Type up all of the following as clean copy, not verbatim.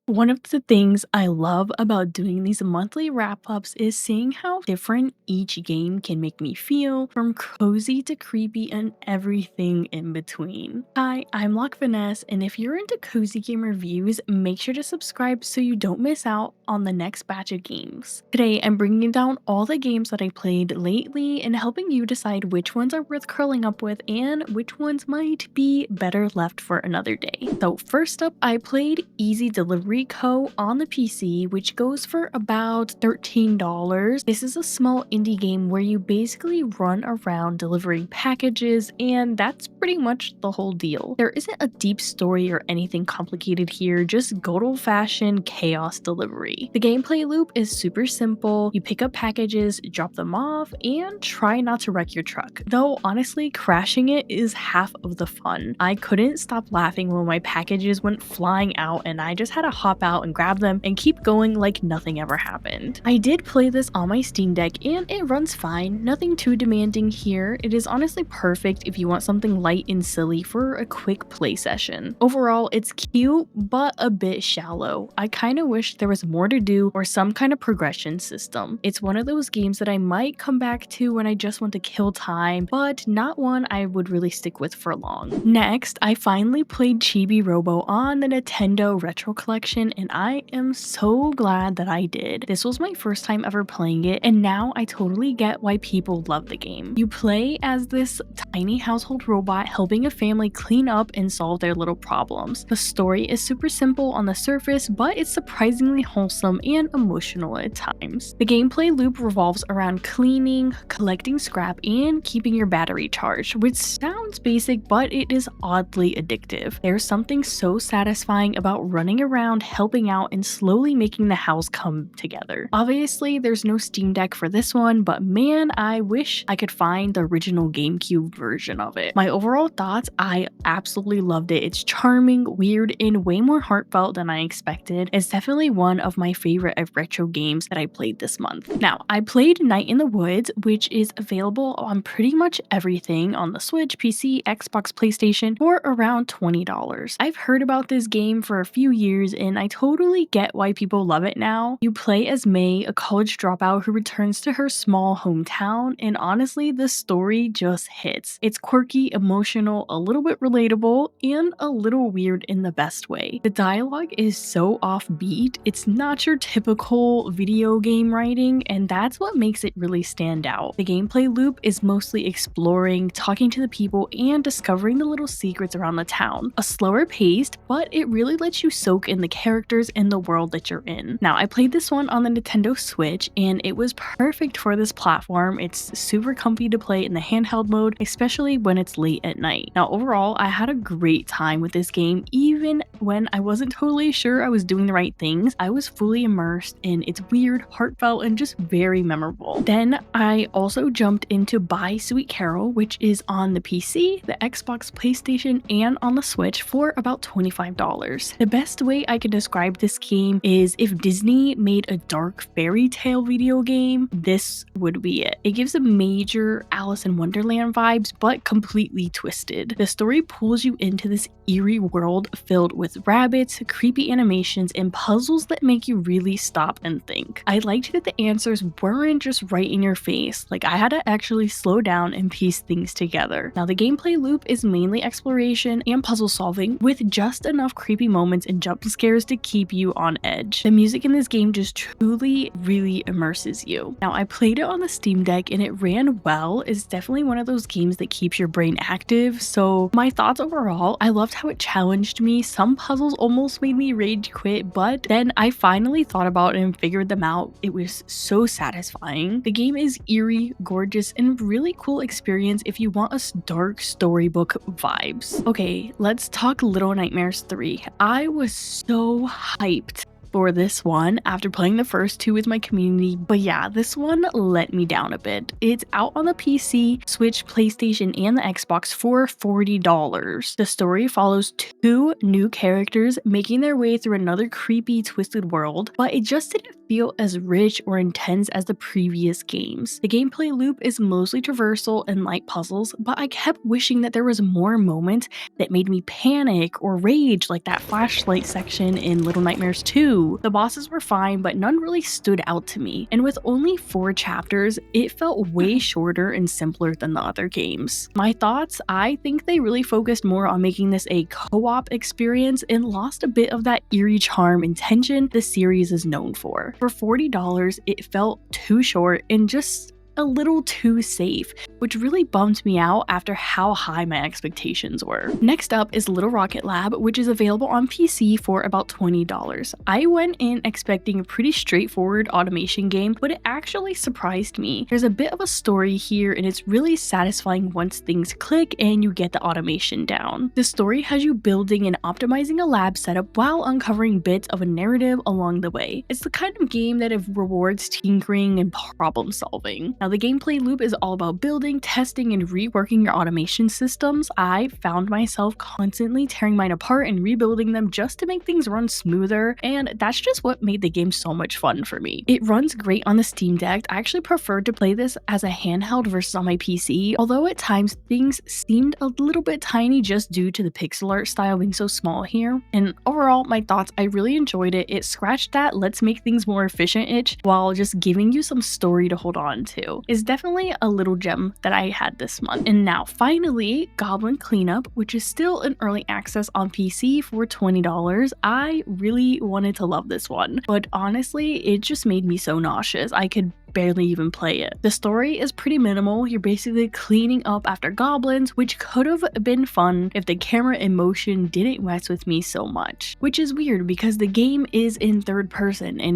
One of the things I love about doing these monthly wrap ups is seeing how different each game can make me feel, from cozy to creepy and everything in between. Hi, I'm LochVaness, and if you're into cozy game reviews, make sure to subscribe so you don't miss out on the next batch of games. Today, I'm bringing down all the games that I played lately and helping you decide which ones are worth curling up with and which ones might be better left for another day. So, first up, I played Easy Delivery Co. on the PC, which goes for about $13. This is a small indie game where you basically run around delivering packages, and that's pretty much the whole deal. There isn't a deep story or anything complicated here, just good old-fashioned chaos delivery. The gameplay loop is super simple. You pick up packages, drop them off, and try not to wreck your truck. Though honestly, crashing it is half of the fun. I couldn't stop laughing when my packages went flying out and I just had to hop out and grab them and keep going like nothing ever happened. I did play this on my Steam Deck and it runs fine, nothing too demanding here. It is honestly perfect if you want something light and silly for a quick play session. Overall, it's cute but a bit shallow. I kind of wish there was more to do or some kind of progression system. It's one of those games that I might come back to when I just want to kill time, but not one I would really stick with for long. Next, I finally played Chibi Robo on the Nintendo Retro Collection, and I am so glad that I did. This was my first time ever playing it, and now I totally get why people love the game. You play as this tiny household robot helping a family clean up and solve their little problems. The story is super simple on the surface, but it's surprisingly wholesome and emotional at times. The gameplay loop revolves around cleaning, collecting scrap, and keeping your battery charged, which sounds basic, but it is oddly addictive. There's something so satisfying about running around, helping out, and slowly making the house come together. Obviously, there's no Steam Deck for this one, but man, I wish I could find the original GameCube version of it. My overall thoughts, I absolutely loved it. It's charming, weird, and way more heartfelt than I expected. It's definitely one of my favorite retro games that I played this month. Now, I played Night in the Woods, which is available on pretty much everything on the Switch, PC, Xbox, PlayStation for around $20. I've heard about this game for a few years and I totally get why people love it now. You play as May, a college dropout who returns to her small hometown, and honestly, the story just hits. It's quirky, emotional, a little bit relatable, and a little weird in the best way. The dialogue is so offbeat, it's not your typical video game writing, and that's what makes it really stand out. The gameplay loop is mostly exploring, talking to the people, and discovering the little secrets around the town. A slower paced, but it really lets you soak in the characters and the world that you're in. Now, I played this one on the Nintendo Switch, and it was perfect for this platform. It's super comfy to play in the handheld mode, especially when it's late at night. Now, overall, I had a great time with this game, even when I wasn't totally sure I was doing the right things. I was fully immersed in its weird, heartfelt, and just very memorable. Then I also jumped into Buy Sweet Carole, which is on the PC, the Xbox, PlayStation, and on the Switch for about $25. The best way I can describe this game is if Disney made a dark fairy tale video game, this would be it. It gives a major Alice in Wonderland vibes, but completely twisted. The story pulls you into this eerie world filled with rabbits, creepy animations, and puzzles that make you really stop and think. I liked that the answers weren't just right in your face, like I had to actually slow down and piece things together. Now, the gameplay loop is mainly exploration and puzzle solving, with just enough creepy moments and jump scares to keep you on edge. The music in this game just truly really immerses you. Now, I played it on the Steam Deck and it ran well. It's definitely one of those games that keeps your brain active. So my thoughts overall, I loved how it challenged me. Some puzzles almost made me rage quit, but then I finally thought about it and figured them out. It was so satisfying. The game is eerie, gorgeous, and really cool experience if you want a dark storybook vibes. Okay, let's talk Little Nightmares 3. I was so hyped for this one after playing the first two with my community, but yeah, this one let me down a bit. It's out on the PC, Switch, PlayStation, and the Xbox for $40. The story follows two new characters making their way through another creepy, twisted world, but it just didn't feel as rich or intense as the previous games. The gameplay loop is mostly traversal and light puzzles, but I kept wishing that there was more moments that made me panic or rage, like that flashlight section in Little Nightmares 2. The bosses were fine, but none really stood out to me, and with only 4 chapters, it felt way shorter and simpler than the other games. My thoughts? I think they really focused more on making this a co-op experience and lost a bit of that eerie charm and tension the series is known for. For $40, it felt too short and just a little too safe, which really bummed me out after how high my expectations were. Next up is Little Rocket Lab, which is available on PC for about $20. I went in expecting a pretty straightforward automation game, but it actually surprised me. There's a bit of a story here, and it's really satisfying once things click and you get the automation down. The story has you building and optimizing a lab setup while uncovering bits of a narrative along the way. It's the kind of game that rewards tinkering and problem solving. Now, the gameplay loop is all about building, testing, and reworking your automation systems. I found myself constantly tearing mine apart and rebuilding them just to make things run smoother, and that's just what made the game so much fun for me. It runs great on the Steam Deck. I actually preferred to play this as a handheld versus on my PC, although at times things seemed a little bit tiny just due to the pixel art style being so small here. And overall, my thoughts, I really enjoyed it. It scratched that let's make things more efficient itch while just giving you some story to hold on to. Is definitely a little gem that I had this month. And now finally, Goblin Cleanup, which is still in early access on PC for $20. I really wanted to love this one, but honestly, it just made me so nauseous. I could barely even play it. The story is pretty minimal. You're basically cleaning up after goblins, which could have been fun if the camera in motion didn't mess with me so much. Which is weird because the game is in third person and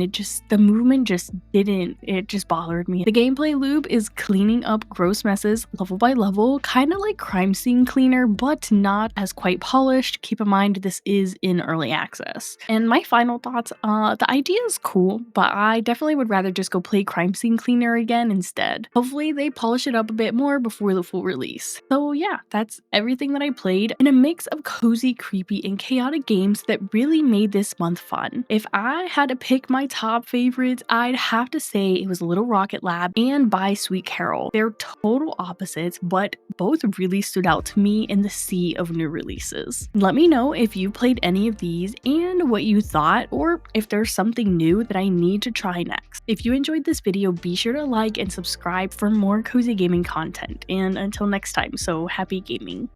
the movement just didn't, it just bothered me. The gameplay loop is cleaning up gross messes level by level, kind of like Crime Scene Cleaner, but not as quite polished. Keep in mind this is in early access. And my final thoughts, the idea is cool, but I definitely would rather just go play Crime Scene Cleaner again instead. Hopefully they polish it up a bit more before the full release. So yeah, that's everything that I played in a mix of cozy, creepy, and chaotic games that really made this month fun. If I had to pick my top favorites, I'd have to say it was Little Rocket Lab and By Sweet Carole. They're total opposites, but both really stood out to me in the sea of new releases. Let me know if you played any of these and what you thought, or if there's something new that I need to try next. If you enjoyed this video, be sure to like and subscribe for more cozy gaming content. And until next time, so happy gaming.